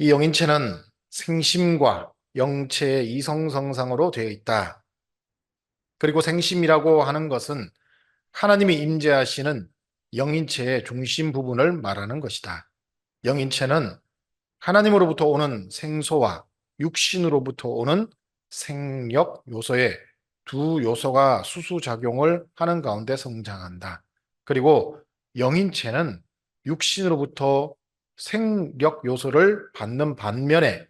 이 영인체는 생심과 영체의 이성성상으로 되어 있다. 그리고 생심이라고 하는 것은 하나님이 임재하시는 영인체의 중심 부분을 말하는 것이다. 영인체는 하나님으로부터 오는 생소와 육신으로부터 오는 생력 요소의 두 요소가 수수작용을 하는 가운데 성장한다. 그리고 영인체는 육신으로부터 생력 요소를 받는 반면에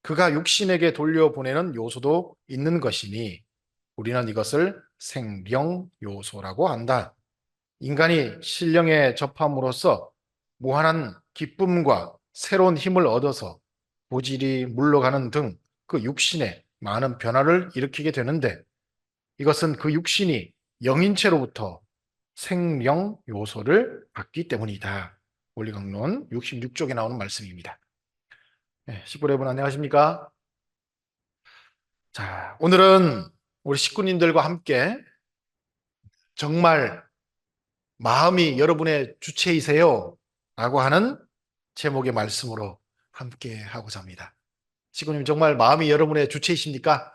그가 육신에게 돌려보내는 요소도 있는 것이니 우리는 이것을 생령 요소라고 한다. 인간이 신령에 접함으로써 무한한 기쁨과 새로운 힘을 얻어서 고질이 물러가는 등 그 육신에 많은 변화를 일으키게 되는데 이것은 그 육신이 영인체로부터 생령 요소를 받기 때문이다. 원리강론 66쪽에 나오는 말씀입니다. 네, 10분 여러분 안녕하십니까? 자, 오늘은 우리 식구님들과 함께 정말 마음이 여러분의 주체이세요? 라고 하는 제목의 말씀으로 함께 하고자 합니다. 시구님 정말 마음이 여러분의 주체이십니까?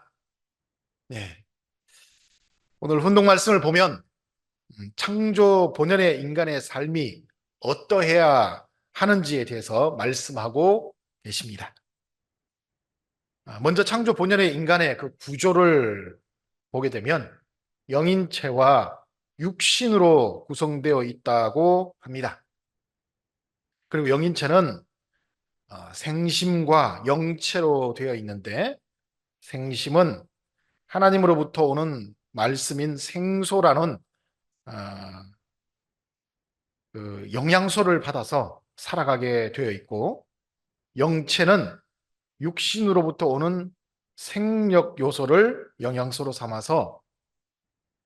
네. 오늘 훈독 말씀을 보면 창조 본연의 인간의 삶이 어떠해야 하는지에 대해서 말씀하고 계십니다. 먼저 창조 본연의 인간의 그 구조를 보게 되면 영인체와 육신으로 구성되어 있다고 합니다. 그리고 영인체는 생심과 영체로 되어 있는데 생심은 하나님으로부터 오는 말씀인 생소라는 아, 그 영양소를 받아서 살아가게 되어 있고 영체는 육신으로부터 오는 생력 요소를 영양소로 삼아서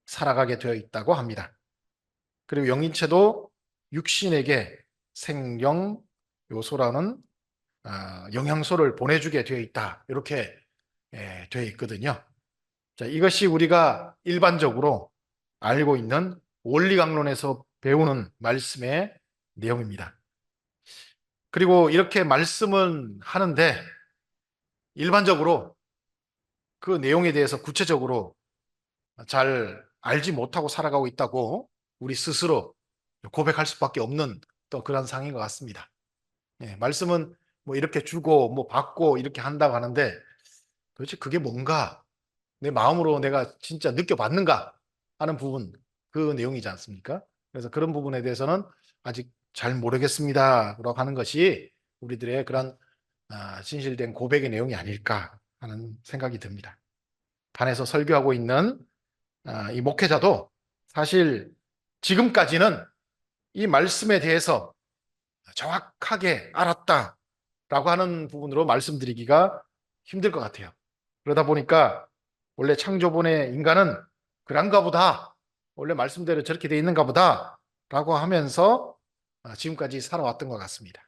살아가게 되어 있다고 합니다. 그리고 영인체도 육신에게 생령 요소라는 영양소를 보내주게 되어 있다. 이렇게 되어 있거든요. 자, 이것이 우리가 일반적으로 알고 있는 원리강론에서 배우는 말씀의 내용입니다. 그리고 이렇게 말씀은 하는데 일반적으로 그 내용에 대해서 구체적으로 잘 알지 못하고 살아가고 있다고 우리 스스로 고백할 수밖에 없는 또 그런 상황인 것 같습니다. 말씀은 뭐 이렇게 주고 뭐 받고 이렇게 한다고 하는데 도대체 그게 뭔가 내 마음으로 내가 진짜 느껴봤는가 하는 부분, 그 내용이지 않습니까? 그래서 그런 부분에 대해서는 아직 잘 모르겠습니다라고 하는 것이 우리들의 그런 진실된 고백의 내용이 아닐까 하는 생각이 듭니다. 반에서 설교하고 있는 이 목회자도 사실 지금까지는 이 말씀에 대해서 정확하게 알았다라고 하는 부분으로 말씀드리기가 힘들 것 같아요. 그러다 보니까 원래 창조본의 인간은 그런가 보다, 원래 말씀대로 저렇게 돼 있는가 보다 라고 하면서 지금까지 살아왔던 것 같습니다.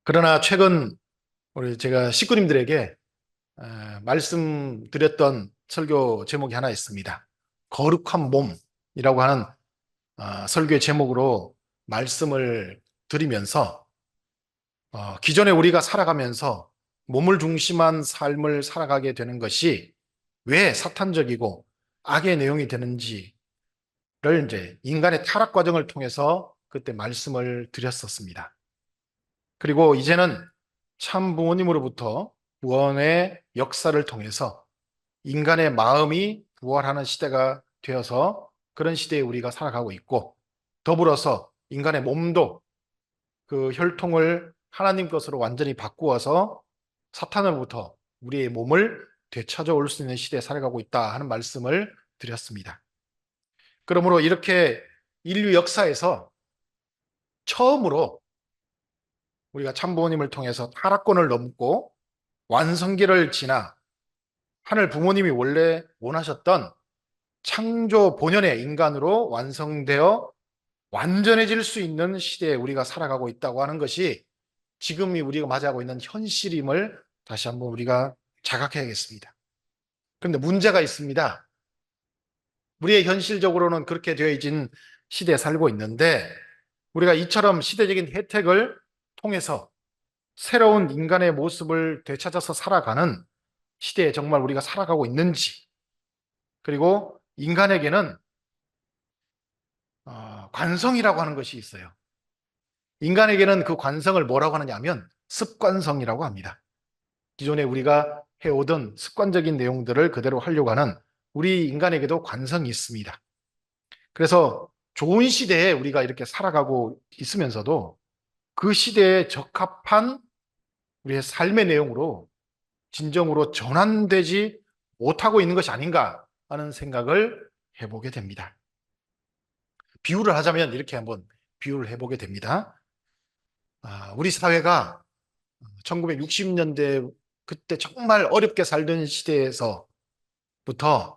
그러나 최근 우리 제가 식구님들에게 말씀드렸던 설교 제목이 하나 있습니다. 거룩한 몸이라고 하는 설교의 제목으로 말씀을 드리면서 기존에 우리가 살아가면서 몸을 중심한 삶을 살아가게 되는 것이 왜 사탄적이고 악의 내용이 되는지를 이제 인간의 타락 과정을 통해서 그때 말씀을 드렸었습니다. 그리고 이제는 참 부모님으로부터 구원의 역사를 통해서 인간의 마음이 부활하는 시대가 되어서 그런 시대에 우리가 살아가고 있고 더불어서 인간의 몸도 그 혈통을 하나님 것으로 완전히 바꾸어서 사탄으로부터 우리의 몸을 되찾아올 수 있는 시대에 살아가고 있다 하는 말씀을 드렸습니다. 그러므로 이렇게 인류 역사에서 처음으로 우리가 참부모님을 통해서 타락권을 넘고 완성기를 지나 하늘 부모님이 원래 원하셨던 창조 본연의 인간으로 완성되어 완전해질 수 있는 시대에 우리가 살아가고 있다고 하는 것이 지금이 우리가 맞이하고 있는 현실임을 다시 한번 우리가 자각해야겠습니다. 그런데 문제가 있습니다. 우리의 현실적으로는 그렇게 되어진 시대에 살고 있는데 우리가 이처럼 시대적인 혜택을 통해서 새로운 인간의 모습을 되찾아서 살아가는 시대에 정말 우리가 살아가고 있는지, 그리고 인간에게는 관성이라고 하는 것이 있어요. 인간에게는 그 관성을 뭐라고 하느냐 하면 습관성이라고 합니다. 기존에 우리가 해오던 습관적인 내용들을 그대로 하려고 하는 우리 인간에게도 관성이 있습니다. 그래서 좋은 시대에 우리가 이렇게 살아가고 있으면서도 그 시대에 적합한 우리의 삶의 내용으로 진정으로 전환되지 못하고 있는 것이 아닌가 하는 생각을 해보게 됩니다. 비유를 하자면 이렇게 한번 비유를 해보게 됩니다. 우리 사회가 1960년대 그때 정말 어렵게 살던 시대에서부터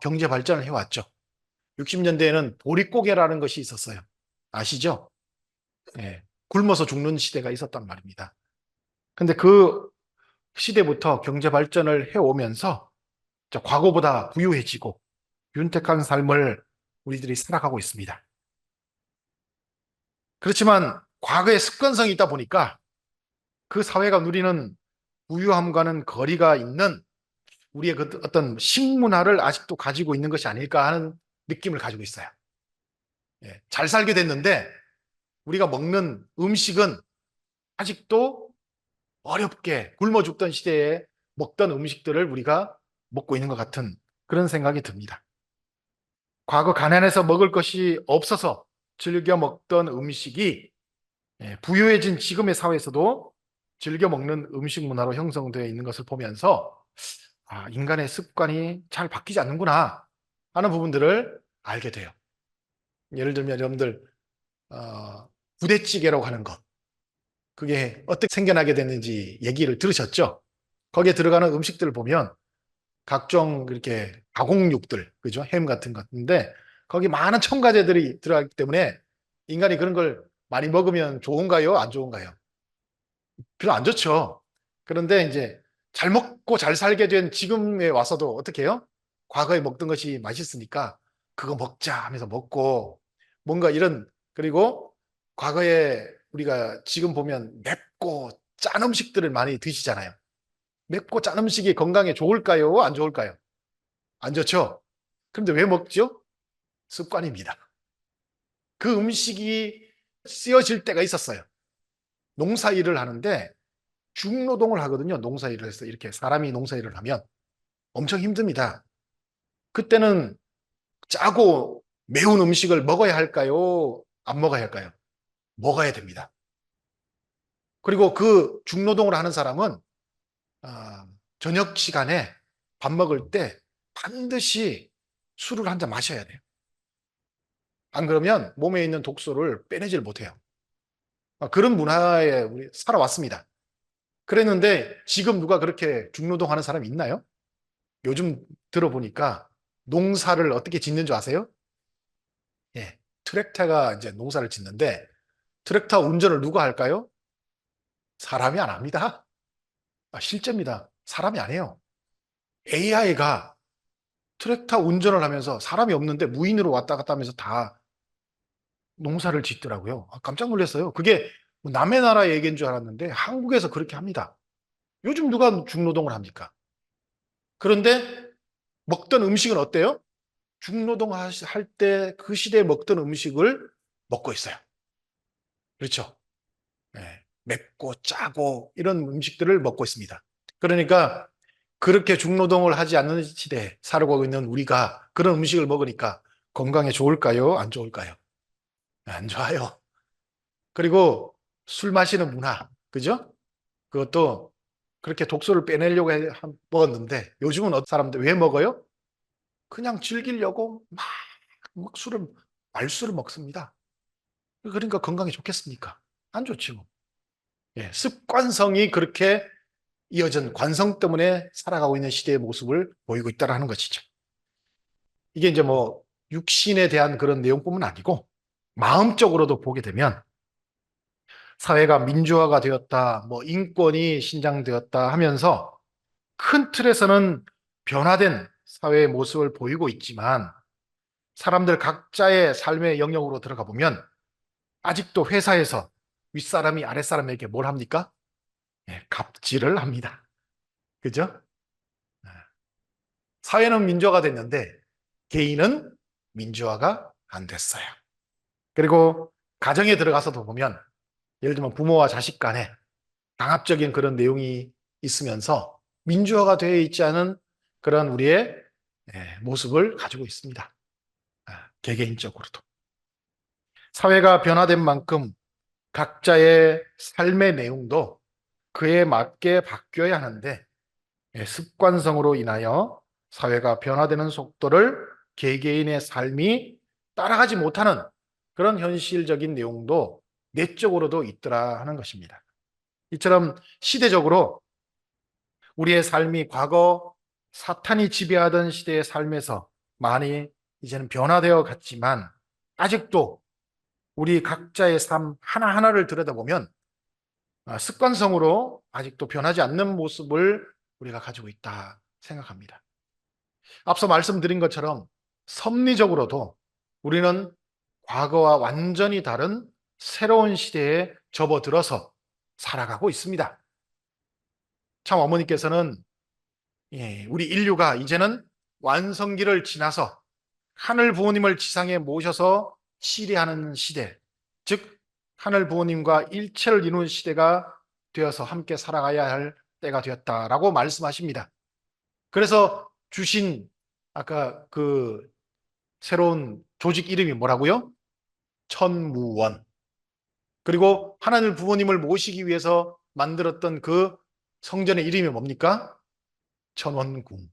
경제 발전을 해왔죠. 60년대에는 보릿고개라는 것이 있었어요. 아시죠? 예, 굶어서 죽는 시대가 있었단 말입니다. 근데 그 시대부터 경제 발전을 해오면서 과거보다 부유해지고 윤택한 삶을 우리들이 살아가고 있습니다. 그렇지만 과거의 습관성이 있다 보니까 그 사회가 누리는 부유함과는 거리가 있는 우리의 그 어떤 식문화를 아직도 가지고 있는 것이 아닐까 하는 느낌을 가지고 있어요. 예, 잘 살게 됐는데 우리가 먹는 음식은 아직도 어렵게 굶어 죽던 시대에 먹던 음식들을 우리가 먹고 있는 것 같은 그런 생각이 듭니다. 과거 가난해서 먹을 것이 없어서 즐겨 먹던 음식이 부유해진 지금의 사회에서도 즐겨 먹는 음식 문화로 형성되어 있는 것을 보면서 인간의 습관이 잘 바뀌지 않는구나 하는 부분들을 알게 돼요. 예를 들면 여러분들 부대찌개라고 하는 것, 그게 어떻게 생겨나게 됐는지 얘기를 들으셨죠? 거기에 들어가는 음식들을 보면 각종 이렇게 가공육들, 그죠? 햄 같은 것인데 거기 많은 첨가제들이 들어가기 때문에 인간이 그런 걸 많이 먹으면 좋은가요? 안 좋은가요? 별로 안 좋죠. 그런데 이제 잘 먹고 잘 살게 된 지금에 와서도 어떻게 해요? 과거에 먹던 것이 맛있으니까 그거 먹자 하면서 먹고 뭔가 이런, 그리고 과거에 우리가 지금 보면 맵고 짠 음식들을 많이 드시잖아요. 맵고 짠 음식이 건강에 좋을까요? 안 좋을까요? 안 좋죠? 그런데 왜 먹죠? 습관입니다. 그 음식이 쓰여질 때가 있었어요. 농사 일을 하는데 중노동을 하거든요. 농사 일을 해서 이렇게 사람이 농사 일을 하면 엄청 힘듭니다. 그때는 짜고 매운 음식을 먹어야 할까요? 안 먹어야 할까요? 먹어야 됩니다. 그리고 그 중노동을 하는 사람은 저녁 시간에 밥 먹을 때 반드시 술을 한 잔 마셔야 돼요. 안 그러면 몸에 있는 독소를 빼내질 못해요. 그런 문화에 우리 살아왔습니다. 그랬는데 지금 누가 그렇게 중노동하는 사람이 있나요? 요즘 들어보니까 농사를 어떻게 짓는 줄 아세요? 예, 트랙터가 이제 농사를 짓는데 트랙터 운전을 누가 할까요? 사람이 안 합니다. 실제입니다. 사람이 안 해요. AI가 트랙터 운전을 하면서 사람이 없는데 무인으로 왔다 갔다 하면서 다 농사를 짓더라고요. 깜짝 놀랐어요. 그게 뭐 남의 나라 얘기인 줄 알았는데 한국에서 그렇게 합니다. 요즘 누가 중노동을 합니까? 그런데 먹던 음식은 어때요? 중노동 할 때 그 시대에 먹던 음식을 먹고 있어요. 그렇죠? 네. 맵고 짜고 이런 음식들을 먹고 있습니다. 그러니까 그렇게 중노동을 하지 않는 시대에 살아가고 있는 우리가 그런 음식을 먹으니까 건강에 좋을까요? 안 좋을까요? 안 좋아요. 그리고 술 마시는 문화, 그죠? 그것도 그렇게 독소를 빼내려고 먹었는데 요즘은 어떤 사람들 왜 먹어요? 그냥 즐기려고 막 술을, 말술을 먹습니다. 그러니까 건강에 좋겠습니까? 안 좋지 뭐. 예, 습관성이 그렇게 이어진 관성 때문에 살아가고 있는 시대의 모습을 보이고 있다는 것이죠. 이게 이제 뭐 육신에 대한 그런 내용뿐만 아니고 마음적으로도 보게 되면 사회가 민주화가 되었다, 뭐 인권이 신장되었다 하면서 큰 틀에서는 변화된 사회의 모습을 보이고 있지만 사람들 각자의 삶의 영역으로 들어가 보면 아직도 회사에서 윗사람이 아랫사람에게 뭘 합니까? 예, 갑질을 합니다. 그죠? 사회는 민주화가 됐는데 개인은 민주화가 안 됐어요. 그리고 가정에 들어가서도 보면 예를 들면 부모와 자식 간에 강압적인 그런 내용이 있으면서 민주화가 되어 있지 않은 그런 우리의 모습을 가지고 있습니다. 개개인적으로도. 사회가 변화된 만큼 각자의 삶의 내용도 그에 맞게 바뀌어야 하는데 습관성으로 인하여 사회가 변화되는 속도를 개개인의 삶이 따라가지 못하는 그런 현실적인 내용도 내적으로도 있더라 하는 것입니다. 이처럼 시대적으로 우리의 삶이 과거 사탄이 지배하던 시대의 삶에서 많이 이제는 변화되어 갔지만 아직도 우리 각자의 삶 하나하나를 들여다보면 습관성으로 아직도 변하지 않는 모습을 우리가 가지고 있다 생각합니다. 앞서 말씀드린 것처럼 섭리적으로도 우리는 과거와 완전히 다른 새로운 시대에 접어들어서 살아가고 있습니다. 참 어머니께서는 우리 인류가 이제는 완성기를 지나서 하늘 부모님을 지상에 모셔서 치리하는 시대, 즉 하늘 부모님과 일체를 이루는 시대가 되어서 함께 살아가야 할 때가 되었다라고 말씀하십니다. 그래서 주신 아까 그 새로운 조직 이름이 뭐라고요? 천무원. 그리고 하나님 부모님을 모시기 위해서 만들었던 그 성전의 이름이 뭡니까? 천원궁.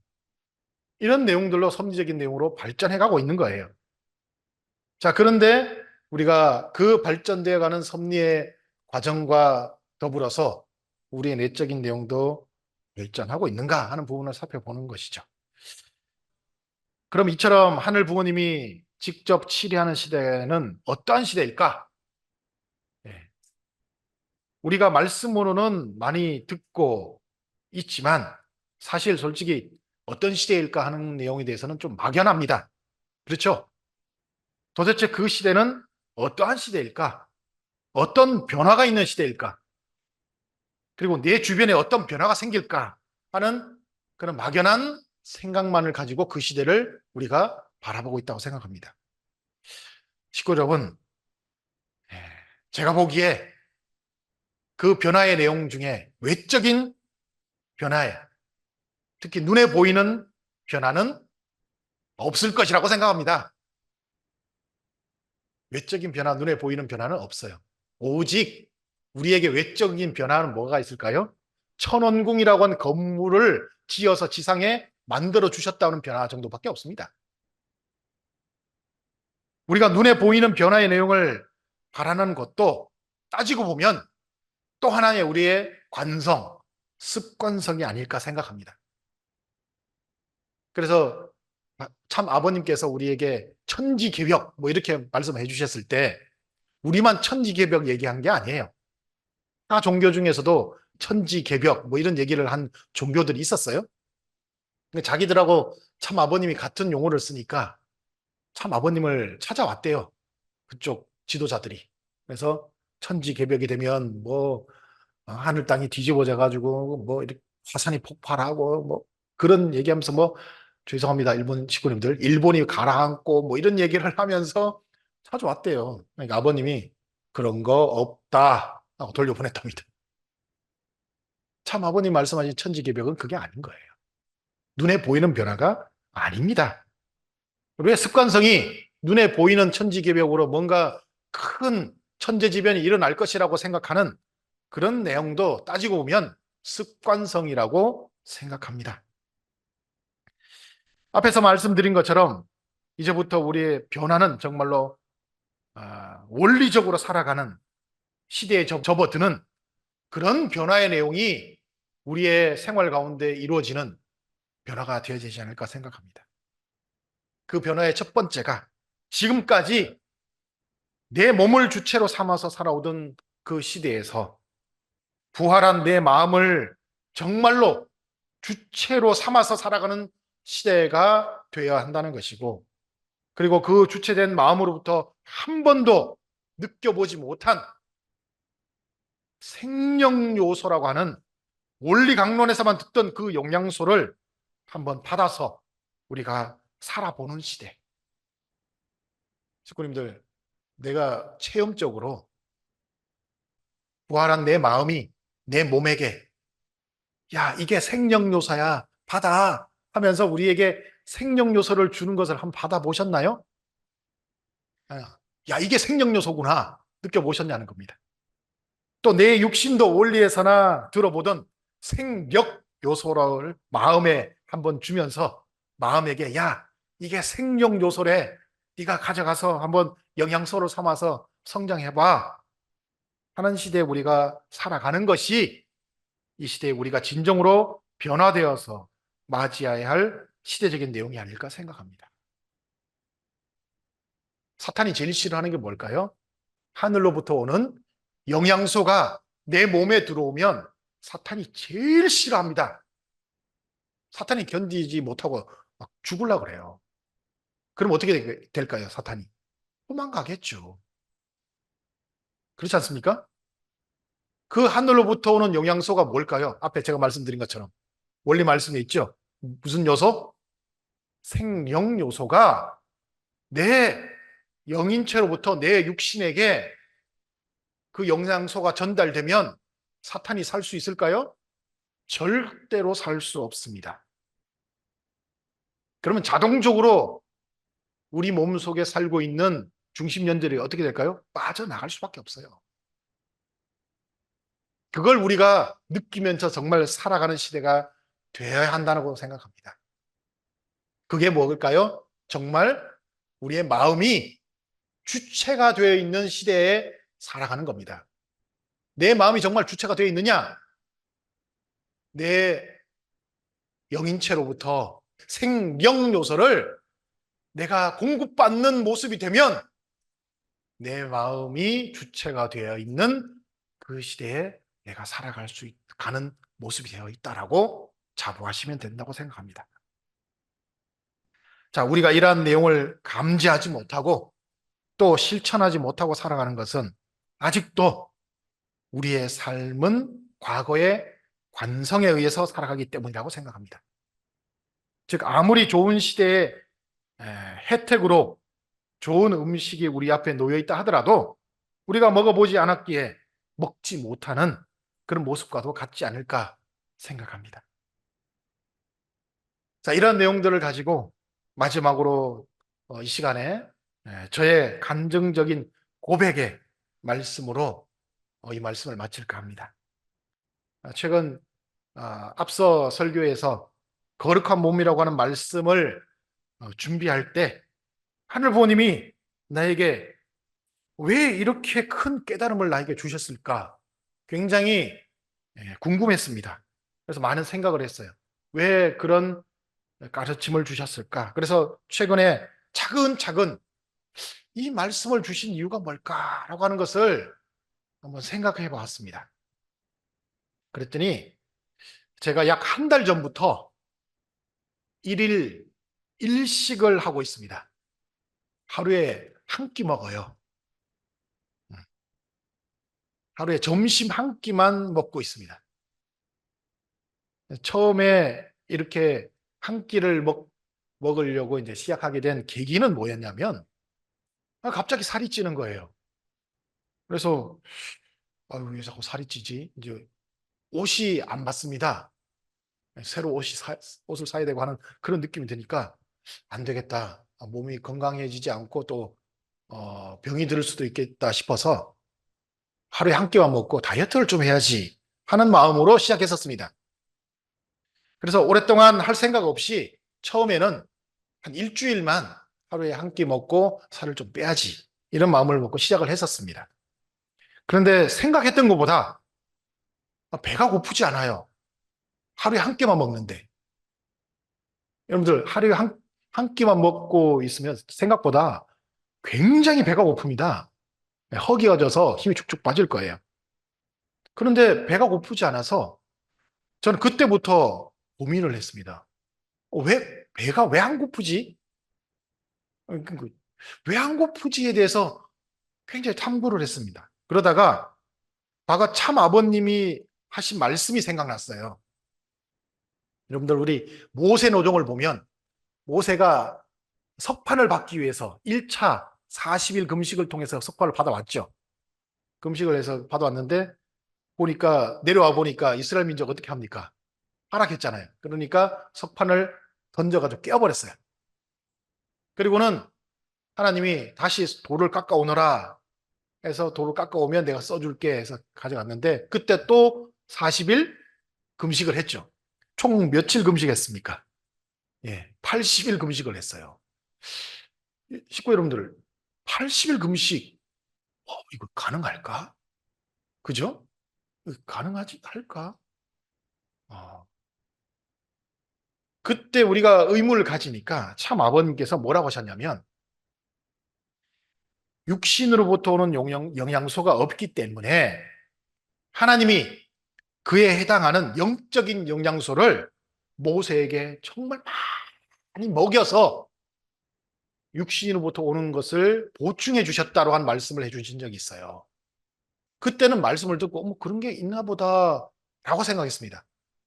이런 내용들로 섭리적인 내용으로 발전해 가고 있는 거예요. 자, 그런데 우리가 그 발전되어 가는 섭리의 과정과 더불어서 우리의 내적인 내용도 발전하고 있는가 하는 부분을 살펴보는 것이죠. 그럼 이처럼 하늘 부모님이 직접 치리하는 시대는 어떠한 시대일까? 예. 우리가 말씀으로는 많이 듣고 있지만 사실 솔직히 어떤 시대일까 하는 내용에 대해서는 좀 막연합니다. 그렇죠? 도대체 그 시대는 어떠한 시대일까? 어떤 변화가 있는 시대일까? 그리고 내 주변에 어떤 변화가 생길까 하는 그런 막연한 생각만을 가지고 그 시대를 우리가 바라보고 있다고 생각합니다. 식구 여러분, 제가 보기에 그 변화의 내용 중에 외적인 변화에 특히 눈에 보이는 변화는 없을 것이라고 생각합니다. 외적인 변화, 눈에 보이는 변화는 없어요. 오직 우리에게 외적인 변화는 뭐가 있을까요? 천원궁이라고 하는 건물을 지어서 지상에 만들어 주셨다는 변화 정도밖에 없습니다. 우리가 눈에 보이는 변화의 내용을 바라는 것도 따지고 보면 또 하나의 우리의 관성, 습관성이 아닐까 생각합니다. 그래서 참 아버님께서 우리에게 천지개벽 뭐 이렇게 말씀해 주셨을 때 우리만 천지개벽 얘기한 게 아니에요. 타 종교 중에서도 천지개벽 뭐 이런 얘기를 한 종교들이 있었어요. 근데 자기들하고 참 아버님이 같은 용어를 쓰니까 참 아버님을 찾아왔대요. 그쪽 지도자들이. 그래서 천지개벽이 되면 뭐 하늘 땅이 뒤집어져 가지고 뭐 이렇게 화산이 폭발하고 뭐 그런 얘기하면서 뭐 죄송합니다 일본 식구님들 일본이 가라앉고 뭐 이런 얘기를 하면서 찾아왔대요. 그러니까 아버님이 그런 거 없다 하고 돌려보냈답니다. 참 아버님 말씀하신 천지개벽은 그게 아닌 거예요. 눈에 보이는 변화가 아닙니다. 우리의 습관성이 눈에 보이는 천지개벽으로 뭔가 큰 천재지변이 일어날 것이라고 생각하는 그런 내용도 따지고 보면 습관성이라고 생각합니다. 앞에서 말씀드린 것처럼 이제부터 우리의 변화는 정말로 원리적으로 살아가는 시대에 접어드는 그런 변화의 내용이 우리의 생활 가운데 이루어지는 변화가 되어야 되지 않을까 생각합니다. 그 변화의 첫 번째가 지금까지 내 몸을 주체로 삼아서 살아오던 그 시대에서 부활한 내 마음을 정말로 주체로 삼아서 살아가는 시대가 되어야 한다는 것이고, 그리고 그 주체된 마음으로부터 한 번도 느껴보지 못한 생명 요소라고 하는 원리 강론에서만 듣던 그 영양소를 한번 받아서 우리가 살아보는 시대. 식구님들, 내가 체험적으로 부활한 내 마음이 내 몸에게 야, 이게 생명요소야, 받아 하면서 우리에게 생명요소를 주는 것을 한번 받아보셨나요? 야, 이게 생명요소구나 느껴보셨냐는 겁니다. 또 내 육신도 원리에서나 들어보던 생력 요소를 마음에 한번 주면서 마음에게 야, 이게 생명 요소래. 네가 가져가서 한번 영양소로 삼아서 성장해봐 하는 시대에 우리가 살아가는 것이 이 시대에 우리가 진정으로 변화되어서 맞이해야 할 시대적인 내용이 아닐까 생각합니다. 사탄이 제일 싫어하는 게 뭘까요? 하늘로부터 오는 영양소가 내 몸에 들어오면 사탄이 제일 싫어합니다. 사탄이 견디지 못하고 막 죽으려고 그래요. 그럼 어떻게 될까요, 사탄이? 도망가겠죠. 그렇지 않습니까? 그 하늘로부터 오는 영양소가 뭘까요? 앞에 제가 말씀드린 것처럼. 원리 말씀에 있죠? 무슨 요소? 생명 요소가 내 영인체로부터 내 육신에게 그 영양소가 전달되면 사탄이 살 수 있을까요? 절대로 살 수 없습니다. 그러면 자동적으로 우리 몸 속에 살고 있는 중심연들이 어떻게 될까요? 빠져나갈 수밖에 없어요. 그걸 우리가 느끼면서 정말 살아가는 시대가 되어야 한다고 생각합니다. 그게 뭘까요? 정말 우리의 마음이 주체가 되어 있는 시대에 살아가는 겁니다. 내 마음이 정말 주체가 되어 있느냐? 내 영인체로부터 생명 요소를 내가 공급받는 모습이 되면 내 마음이 주체가 되어 있는 그 시대에 내가 살아갈 수 가는 모습이 되어 있다라고 자부하시면 된다고 생각합니다. 자, 우리가 이러한 내용을 감지하지 못하고 또 실천하지 못하고 살아가는 것은 아직도 우리의 삶은 과거의 관성에 의해서 살아가기 때문이라고 생각합니다. 즉, 아무리 좋은 시대의 혜택으로 좋은 음식이 우리 앞에 놓여 있다 하더라도 우리가 먹어보지 않았기에 먹지 못하는 그런 모습과도 같지 않을까 생각합니다. 자, 이런 내용들을 가지고 마지막으로 이 시간에 저의 감정적인 고백의 말씀으로 이 말씀을 마칠까 합니다. 최근 앞서 설교에서 거룩한 몸이라고 하는 말씀을 준비할 때 하늘 부모님이 나에게 왜 이렇게 큰 깨달음을 나에게 주셨을까? 굉장히 궁금했습니다. 그래서 많은 생각을 했어요. 왜 그런 가르침을 주셨을까? 그래서 최근에 차근차근 이 말씀을 주신 이유가 뭘까라고 하는 것을 한번 생각해 봤습니다. 그랬더니 제가 약 한 달 전부터 일일 일식을 하고 있습니다. 하루에 한 끼 먹어요. 하루에 점심 한 끼만 먹고 있습니다. 처음에 이렇게 한 끼를 먹으려고 이제 시작하게 된 계기는 뭐였냐면 갑자기 살이 찌는 거예요. 그래서 왜 자꾸 살이 찌지? 이제 옷이 안 맞습니다. 새로 옷을 사야 되고 하는 그런 느낌이 드니까 안 되겠다. 몸이 건강해지지 않고 또 병이 들 수도 있겠다 싶어서 하루에 한 끼만 먹고 다이어트를 좀 해야지 하는 마음으로 시작했었습니다. 그래서 오랫동안 할 생각 없이 처음에는 한 일주일만 하루에 한 끼 먹고 살을 좀 빼야지 이런 마음을 먹고 시작을 했었습니다. 그런데 생각했던 것보다 배가 고프지 않아요. 하루에 한 끼만 먹는데. 여러분들 하루에 한 끼만 먹고 있으면 생각보다 굉장히 배가 고픕니다. 허기가 져서 힘이 축축 빠질 거예요. 그런데 배가 고프지 않아서 저는 그때부터 고민을 했습니다. 배가 왜 안 고프지? 왜 안 고프지에 대해서 굉장히 탐구를 했습니다. 그러다가 과거 참 아버님이 하신 말씀이 생각났어요. 여러분들 우리 모세 노동을 보면 모세가 석판을 받기 위해서 1차 40일 금식을 통해서 석판을 받아왔죠. 금식을 해서 받아왔는데 보니까 내려와 보니까 이스라엘 민족 어떻게 합니까? 하락했잖아요. 그러니까 석판을 던져가지고 깨어버렸어요. 그리고는 하나님이 다시 돌을 깎아오너라 해서 돌을 깎아오면 내가 써줄게 해서 가져갔는데 그때 또 40일 금식을 했죠. 총 며칠 금식했습니까? 예, 80일 금식을 했어요. 식구 여러분들, 80일 금식, 이거 가능할까? 그죠? 가능하지, 할까? 어, 그때 우리가 의문을 가지니까 참 아버님께서 뭐라고 하셨냐면, 육신으로부터 오는 영양소가 없기 때문에 하나님이 그에 해당하는 영적인 영양소를 모세에게 정말 많이 먹여서 육신으로부터 오는 것을 보충해 주셨다고 한 말씀을 해주신 적이 있어요. 그때는 말씀을 듣고 그런 게 있나 보다 라고 생각했습니다.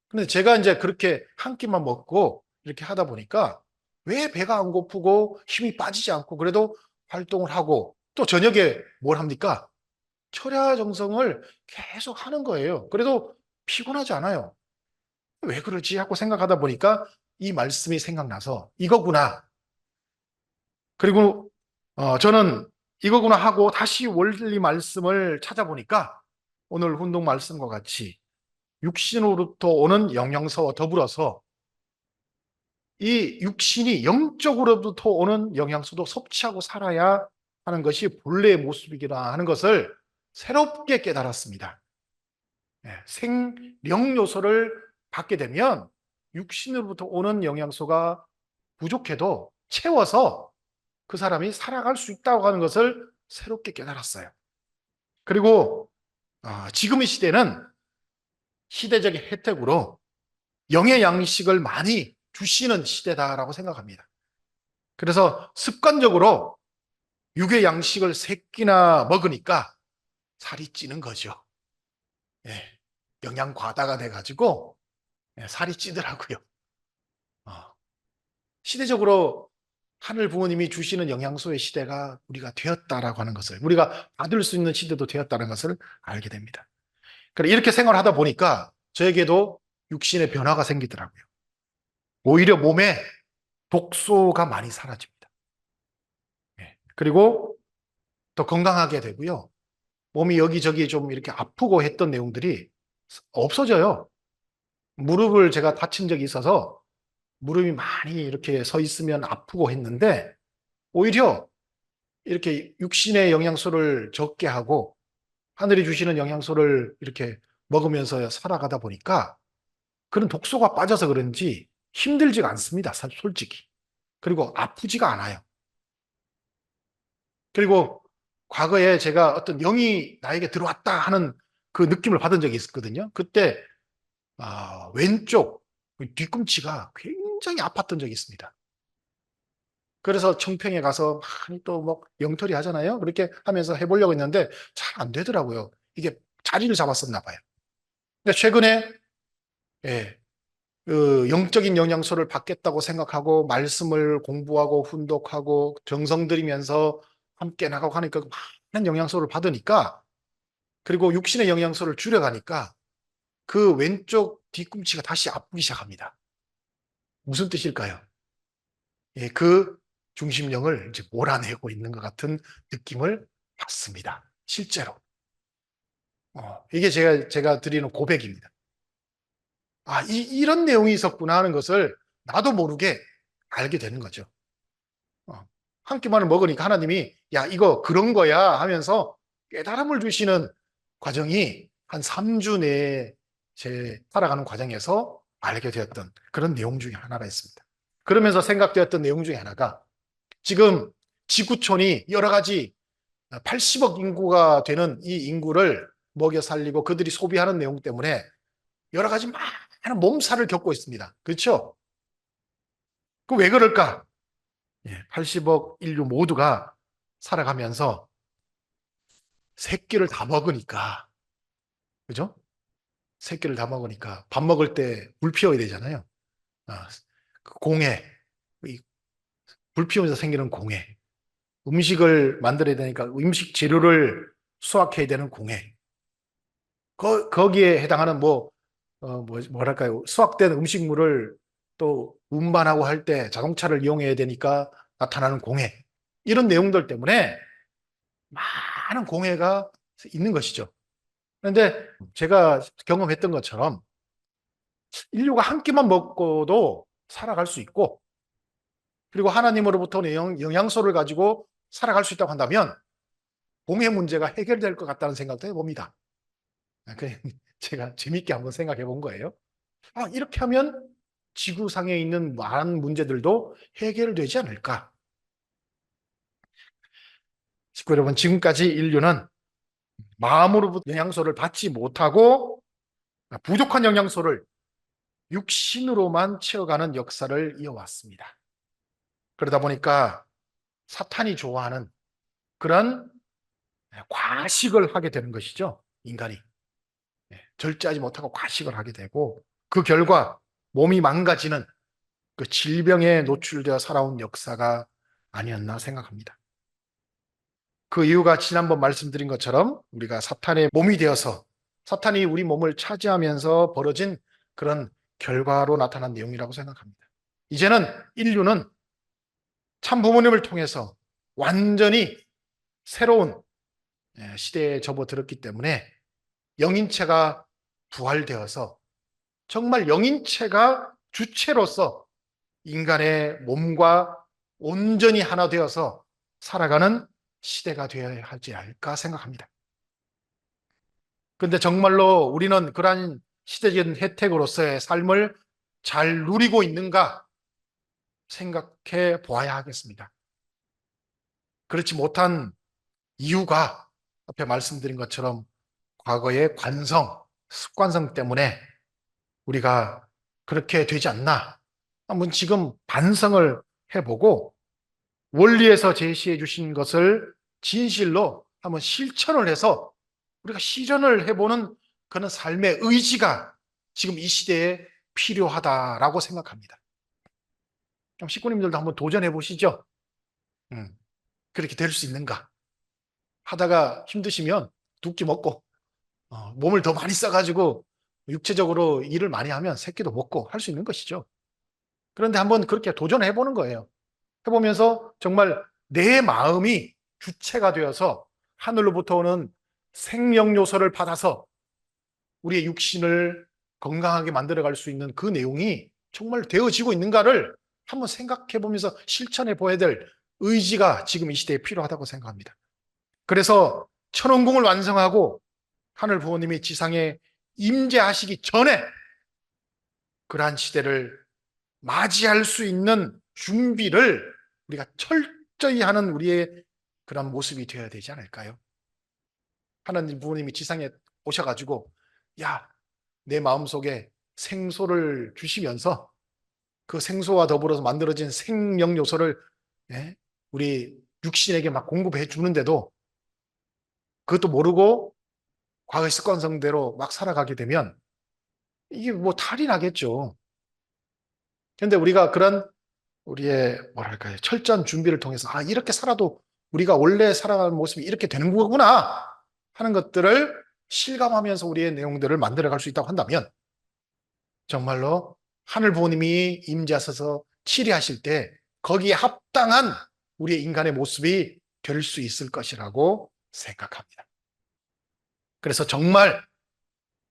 근데 제가 이제 그렇게 한 끼만 먹고 이렇게 하다 보니까 왜 배가 안 고프고 힘이 빠지지 않고 그래도 활동을 하고 또 저녁에 뭘 합니까? 철야정성을 계속 하는 거예요. 그래도 피곤하지 않아요. 왜 그러지 하고 생각하다 보니까 이 말씀이 생각나서 이거구나. 그리고 저는 이거구나 하고 다시 원리 말씀을 찾아보니까 오늘 훈동 말씀과 같이 육신으로부터 오는 영양소와 더불어서 이 육신이 영적으로부터 오는 영양소도 섭취하고 살아야 하는 것이 본래의 모습이구나 하는 것을 새롭게 깨달았습니다. 생명 요소를 받게 되면 육신으로부터 오는 영양소가 부족해도 채워서 그 사람이 살아갈 수 있다고 하는 것을 새롭게 깨달았어요. 그리고 지금 이 시대는 시대적인 혜택으로 영의 양식을 많이 주시는 시대다라고 생각합니다. 그래서 습관적으로 육의 양식을 3끼나 먹으니까 살이 찌는 거죠. 예, 영양 과다가 돼가지고 살이 찌더라고요. 시대적으로 하늘 부모님이 주시는 영양소의 시대가 우리가 되었다라고 하는 것을 우리가 받을 수 있는 시대도 되었다는 것을 알게 됩니다. 그래 이렇게 생활하다 보니까 저에게도 육신의 변화가 생기더라고요. 오히려 몸에 독소가 많이 사라집니다. 그리고 더 건강하게 되고요. 몸이 여기저기 좀 이렇게 아프고 했던 내용들이 없어져요. 무릎을 제가 다친 적이 있어서 무릎이 많이 이렇게 서 있으면 아프고 했는데 오히려 이렇게 육신의 영양소를 적게 하고 하늘이 주시는 영양소를 이렇게 먹으면서 살아가다 보니까 그런 독소가 빠져서 그런지 힘들지가 않습니다. 솔직히. 그리고 아프지가 않아요. 그리고 과거에 제가 어떤 영이 나에게 들어왔다 하는 그 느낌을 받은 적이 있었거든요. 그때 왼쪽 뒤꿈치가 굉장히 아팠던 적이 있습니다. 그래서 청평에 가서 많이 또 뭐 영털이 하잖아요. 그렇게 하면서 해보려고 했는데 잘 안 되더라고요. 이게 자리를 잡았었나 봐요. 근데 최근에 예, 그 영적인 영양소를 받겠다고 생각하고 말씀을 공부하고 훈독하고 정성 들이면서 함께 나가고 하니까 많은 영양소를 받으니까 그리고 육신의 영양소를 줄여가니까 그 왼쪽 뒤꿈치가 다시 아프기 시작합니다. 무슨 뜻일까요? 예, 그 중심령을 이제 몰아내고 있는 것 같은 느낌을 받습니다. 실제로. 이게 제가 드리는 고백입니다. 이런 내용이 있었구나 하는 것을 나도 모르게 알게 되는 거죠. 한 끼만을 먹으니까 하나님이 야, 이거 그런 거야 하면서 깨달음을 주시는 과정이 한 3주 내에 제 살아가는 과정에서 알게 되었던 그런 내용 중에 하나가 있습니다. 그러면서 생각되었던 내용 중에 하나가 지금 지구촌이 여러 가지 80억 인구가 되는 이 인구를 먹여 살리고 그들이 소비하는 내용 때문에 여러 가지 많은 몸살을 겪고 있습니다. 그렇죠? 그 왜 그럴까? 80억 인류 모두가 살아가면서 새끼를 다 먹으니까, 그죠? 새끼를 다 먹으니까 밥 먹을 때 불 피워야 되잖아요. 그 공해, 이 불 피우면서 생기는 공해, 음식을 만들어야 되니까 음식 재료를 수확해야 되는 공해, 거기에 해당하는 뭐랄까요, 수확된 음식물을 또 운반하고 할 때 자동차를 이용해야 되니까 나타나는 공해, 이런 내용들 때문에 많은 공해가 있는 것이죠. 그런데 제가 경험했던 것처럼 인류가 한 끼만 먹고도 살아갈 수 있고, 그리고 하나님으로부터 오는 영양소를 가지고 살아갈 수 있다고 한다면 공해 문제가 해결될 것 같다는 생각도 해봅니다. 그냥 제가 재밌게 한번 생각해 본 거예요. 이렇게 하면 지구상에 있는 많은 문제들도 해결되지 않을까. 식구 여러분, 지금까지 인류는 마음으로부터 영양소를 받지 못하고 부족한 영양소를 육신으로만 채워가는 역사를 이어왔습니다. 그러다 보니까 사탄이 좋아하는 그런 과식을 하게 되는 것이죠. 인간이. 절제하지 못하고 과식을 하게 되고, 그 결과 몸이 망가지는 그 질병에 노출되어 살아온 역사가 아니었나 생각합니다. 그 이유가 지난번 말씀드린 것처럼 우리가 사탄의 몸이 되어서 사탄이 우리 몸을 차지하면서 벌어진 그런 결과로 나타난 내용이라고 생각합니다. 이제는 인류는 참 부모님을 통해서 완전히 새로운 시대에 접어들었기 때문에 영인체가 부활되어서 정말 영인체가 주체로서 인간의 몸과 온전히 하나 되어서 살아가는 시대가 되어야 하지 않을까 생각합니다. 그런데 정말로 우리는 그러한 시대적인 혜택으로서의 삶을 잘 누리고 있는가 생각해 보아야 하겠습니다. 그렇지 못한 이유가 앞에 말씀드린 것처럼 과거의 관성, 습관성 때문에 우리가 그렇게 되지 않나 한번 지금 반성을 해보고 원리에서 제시해 주신 것을 진실로 한번 실천을 해서 우리가 실현을 해보는 그런 삶의 의지가 지금 이 시대에 필요하다라고 생각합니다. 좀 식구님들도 한번 도전해 보시죠. 그렇게 될 수 있는가? 하다가 힘드시면 두 끼 먹고 몸을 더 많이 써가지고 육체적으로 일을 많이 하면 세 끼도 먹고 할 수 있는 것이죠. 그런데 한번 그렇게 도전해 보는 거예요. 해보면서 정말 내 마음이 주체가 되어서 하늘로부터 오는 생명 요소를 받아서 우리의 육신을 건강하게 만들어갈 수 있는 그 내용이 정말 되어지고 있는가를 한번 생각해 보면서 실천해 보아야 될 의지가 지금 이 시대에 필요하다고 생각합니다. 그래서 천원궁을 완성하고 하늘 부모님이 지상에 임재하시기 전에 그러한 시대를 맞이할 수 있는 준비를 우리가 철저히 하는 우리의 그런 모습이 되어야 되지 않을까요? 하나님 부모님이 지상에 오셔가지고 야, 내 마음속에 생소를 주시면서 그 생소와 더불어서 만들어진 생명 요소를 우리 육신에게 막 공급해 주는데도 그것도 모르고 과거의 습관성대로 막 살아가게 되면 이게 뭐 탈이 나겠죠. 그런데 우리가 그런 우리의 뭐랄까요, 철저한 준비를 통해서 이렇게 살아도 우리가 원래 살아가는 모습이 이렇게 되는 거구나 하는 것들을 실감하면서 우리의 내용들을 만들어갈 수 있다고 한다면 정말로 하늘 부모님이 임재하셔서 치리하실 때 거기에 합당한 우리의 인간의 모습이 될 수 있을 것이라고 생각합니다. 그래서 정말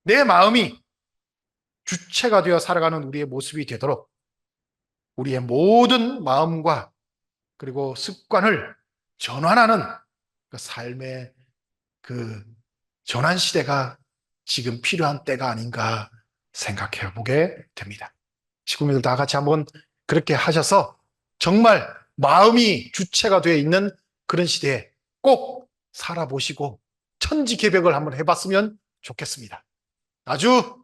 내 마음이 주체가 되어 살아가는 우리의 모습이 되도록 우리의 모든 마음과 그리고 습관을 전환하는 그 삶의 그 전환 시대가 지금 필요한 때가 아닌가 생각해 보게 됩니다. 식구민들 다 같이 한번 그렇게 하셔서 정말 마음이 주체가 되어 있는 그런 시대에 꼭 살아보시고 천지개벽을 한번 해봤으면 좋겠습니다. 아주